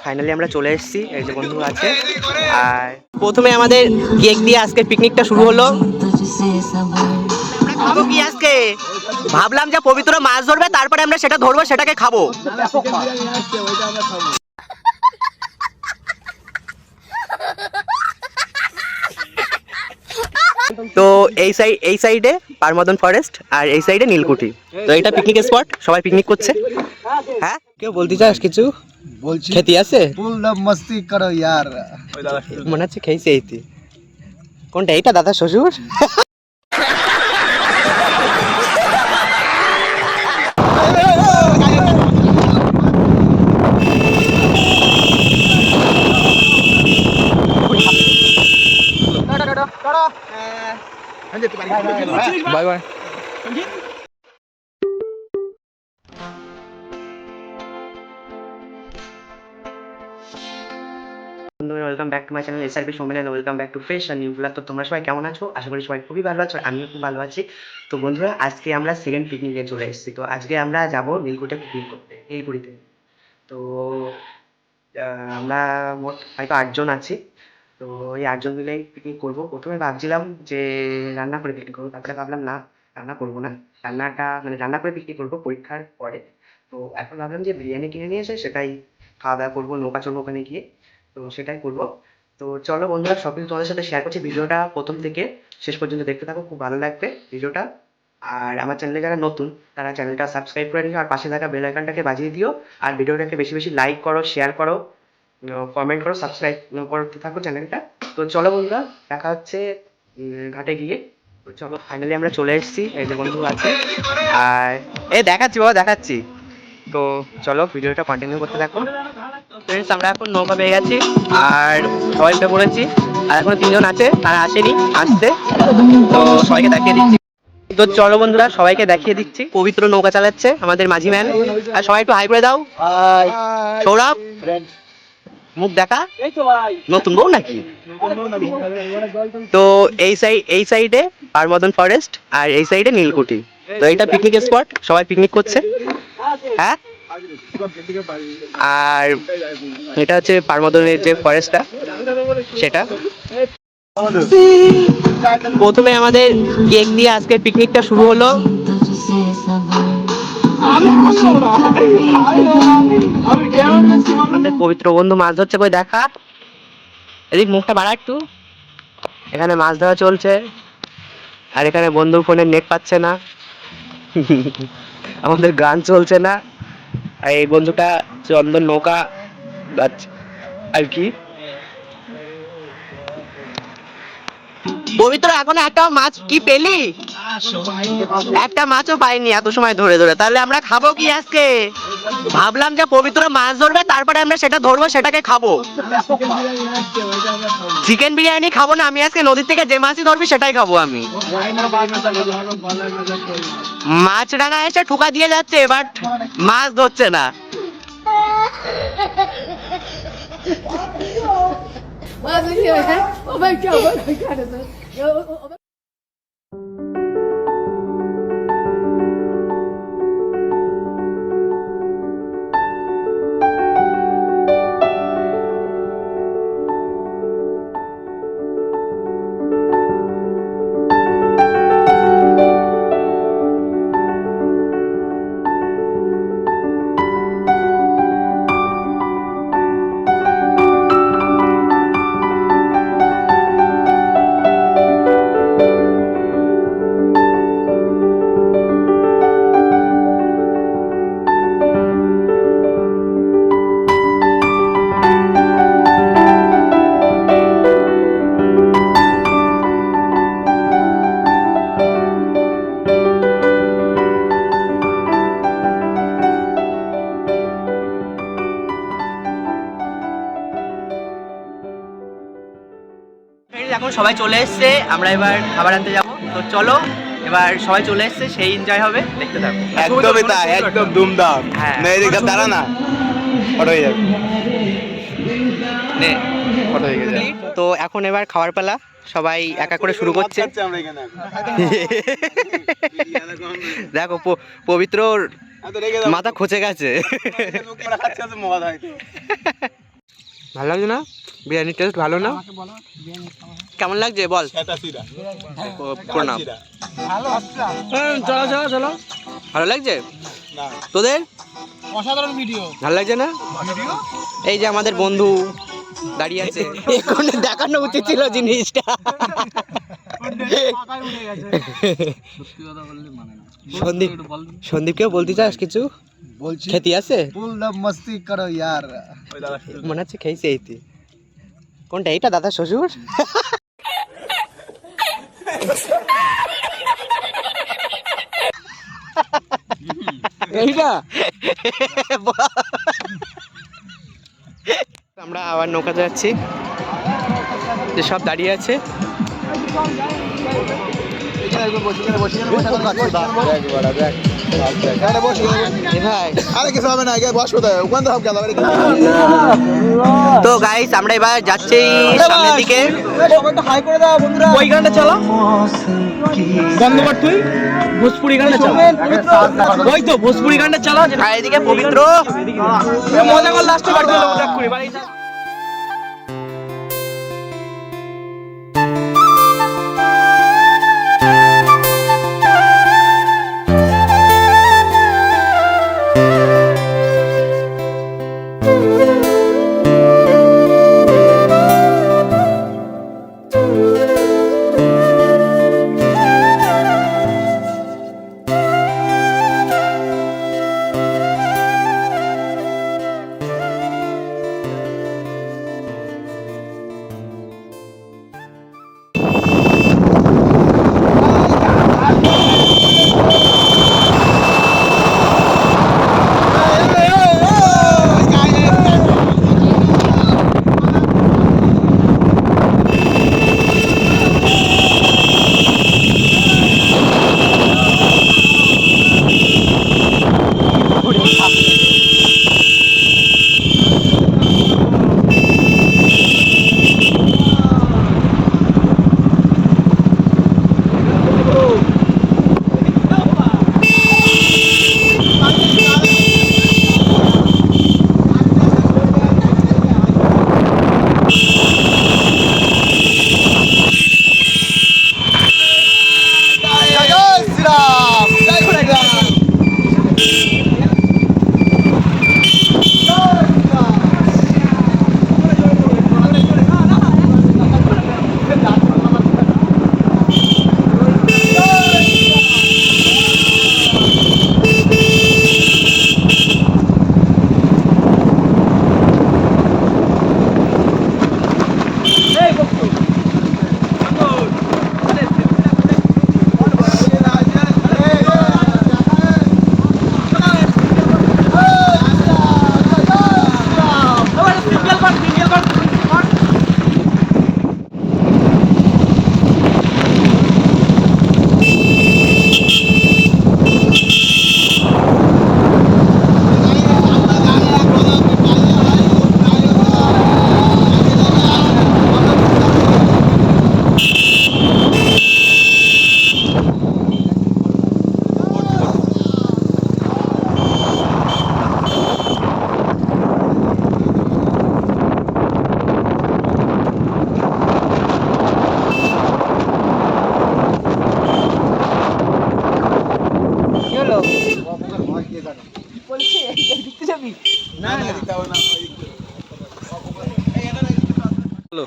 Finally আমরা চলে এসেছি, এই যে বন্ধু আছে। আর প্রথমে আমাদের কেক দিয়ে আজকে পিকনিকটা শুরু হলো। খাবো কি আজকে? ভাবলাম যে পবিত্র মাছ ধরবে, তারপরে আমরা সেটা ধরবো, সেটাকে খাবো। তো এই সাইডে পারমদন ফরেস্ট আর এই সাইডে নীলকুঠি। তো এটা পিকনিক স্পট, সবাই পিকনিক করছে। হ্যাঁ, কেউ বলতে চাস কিছু? বলছি খেতে আছে? ফুল মস্তি করো यार। মনে হচ্ছে খেয়েছে এইটি। কোনটা এইটা? দাদা শ্বশুর। Bye bye. Welcome back to my channel SRP সম্মেলন। ওয়েলকাম ব্যাক টু ফ্রেশ আর নিউ ব্লগ। তো তোমরা সবাই কেমন আছো? আশা করি সবাই খুবই ভালো আছো, আমিও খুব ভালো আছি। তো বন্ধুরা, আজকে আমরা সেকেন্ড পিকনিকে চলে এসেছি। তো আজকে আমরা যাবো নীলকুঠে পিকনিক করতে, এই পুরীতে। তো আমরা মোট হয়তো 8 জন আছি। তো এই 8 জন মিলেই পিকনিক করবো। প্রথমে ভাবছিলাম যে রান্না করে পিকনিক করবো, তারপরে ভাবলাম না, রান্না করবো না। রান্না করে পিকনিক করবো পরীক্ষার পরে। তো এখন ভাবলাম যে বিরিয়ানি কিনে নিয়ে এসে সেটাই খাওয়া দাওয়া করবো, নৌকা চড়বো ওখানে গিয়ে। তো সেটাই করবো। তো চলো বন্ধুরা, সব কিছু তোমাদের সাথে শেয়ার করছি। ভিডিওটা প্রথম থেকে শেষ পর্যন্ত দেখতে থাকো, খুব ভালো লাগবে ভিডিওটা। আর আমার চ্যানেলে যারা নতুন, তারা চ্যানেলটা সাবস্ক্রাইব করে নিও আর পাশে থাকা বেল আইকনটাকে বাজিয়ে দিও। আর ভিডিওটাকে বেশি বেশি লাইক করো, শেয়ার করো, কমেন্ট করো, সাবস্ক্রাইব করতে থাকো চ্যানেলটা। তো চলো বন্ধুরা, দেখা হচ্ছে ঘাটে গিয়ে। তো চলো, ফাইনালি আমরা চলে এসেছি, এই যে বন্ধু আছে। আর দেখাচ্ছি বাবা, দেখাচ্ছি। তো চলো, ভিডিওটা কন্টিনিউ করতে থাকো। ফ্রেন্ডস, আমরা এখন নৌকা পেয়ে গেছি আর সবাই উঠে পড়েছি। আর এখনো 3 জন আছে, তারা আসেনি, আসতে। তো সবাইকে দেখিয়ে দিচ্ছি। তো চলো বন্ধুরা, সবাইকে দেখিয়ে দিচ্ছি। পবিত্র নৌকা চালাচ্ছে, আমাদের মাঝি ম্যান। আর সবাই একটু হাই করে দাও। সৌরভ, মুখ দেখা। নতুন বউ নাকি? তো এই সাইডে পারমদন ফরেস্ট আর এই সাইডে নীলকুঠি। তো এটা পিকনিক স্পট, সবাই পিকনিক করছে। হ্যাঁ, আর এটা হচ্ছে পারমদনের যে ফরেস্টটা, সেটা। প্রথমে আমাদের কেক দিয়ে আজকে পিকনিকটা শুরু হলো। আমাদের পবিত্র বন্ধু মাছ ধরছে, কই দেখা। এদিক মুখটা বাড়া একটু। এখানে মাছ ধরা চলছে। আর এখানে বন্ধুর ফোনে নেট পাচ্ছে না। আমাদের গান চলছে না। আর এই বন্ধুটা চন্দন নৌকা যাচ্ছে আর কি। পবিত্র, এখন একটা মাছ কি পেলি? একটা মাছও পাইনি এত সময় ধরে ধরে। তাহলে আমরা খাবো কি আজকে? ভাবলাম যে পবিত্র মাছ ধরবে, তারপরে আমরা সেটা ধরবো, সেটাকে খাবো। চিকেন বিরিয়ানি খাবো না আমি আজকে। নদীর থেকে যে মাছই ধরবি সেটাই খাবো আমি। মাছরাঙা এসে ঠুকা দিয়ে যাচ্ছে, বাট মাছ ধরছে না। এখন সবাই চলে এসছে, আমরা এবার খাবার আনতে যাবো। তো চলো, এবার সবাই চলে এসছে, সেই এনজয় হবে, দেখতে থাকো। একদমই তাই, একদম দুমদাম। হ্যাঁ, না এদিকে দাঁড়া না, ফটো হয়ে যাবে। নে, ফটো হয়ে গেছে। তো এখন এবার খাবার পালা, সবাই একা করে শুরু করছে। দেখো পবিত্রর মাথা খচে গেছে। ভালো লাগছে না? বিরিয়ানির টেস্ট ভালো না? কেমন লাগছে বল? প্রণাম। চলো চলো চলো। ভালো লাগছে তোদের? অসাধারণ ভিডিও। ভালো লাগছে না? এই যে আমাদের বন্ধু দাঁড়িয়ে আছে, এখানে দেখানো উচিত ছিল জিনিসটা। সন্দীপ, সন্দীপকেও বলতে চাস কিছু? বলছি খেতে আছে? ফুল দম মস্তি করো ইয়ার। মনে হচ্ছে খেয়েছে এইতে। কোনটা এইটা দাদা শ্বশুর? এইটা আমরা আবার নৌকাতে যাচ্ছি, যে সব দাঁড়িয়ে আছে। আরে কিছু হবে না, বস কোথায়? ওখান তো সব গেল। তো গাইস আমরা এবার যাচ্ছি সামনের দিকে। ওই গানটা চালা বন্ধ কর, তুই ভোজপুরি গানটা চালা। ওই তো ভোজপুরি গানটা চালা। আর এদিকে পবিত্র মজা কর, লাস্টে বাড়ি চলে যাবো করে বাড়ি যা।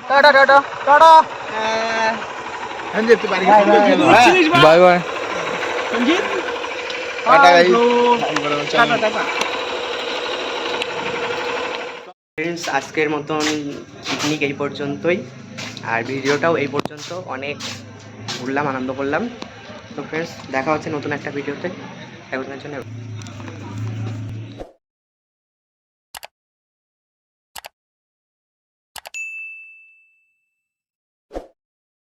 Tata tata tata. Bye bye. Friends আজকের মতন পিকনিক এই পর্যন্তই, আর ভিডিওটাও এই পর্যন্ত। অনেক ঘুরলাম, আনন্দ করলাম। তো ফ্রেন্ডস দেখা হচ্ছে নতুন একটা ভিডিওতে। এখন জন্য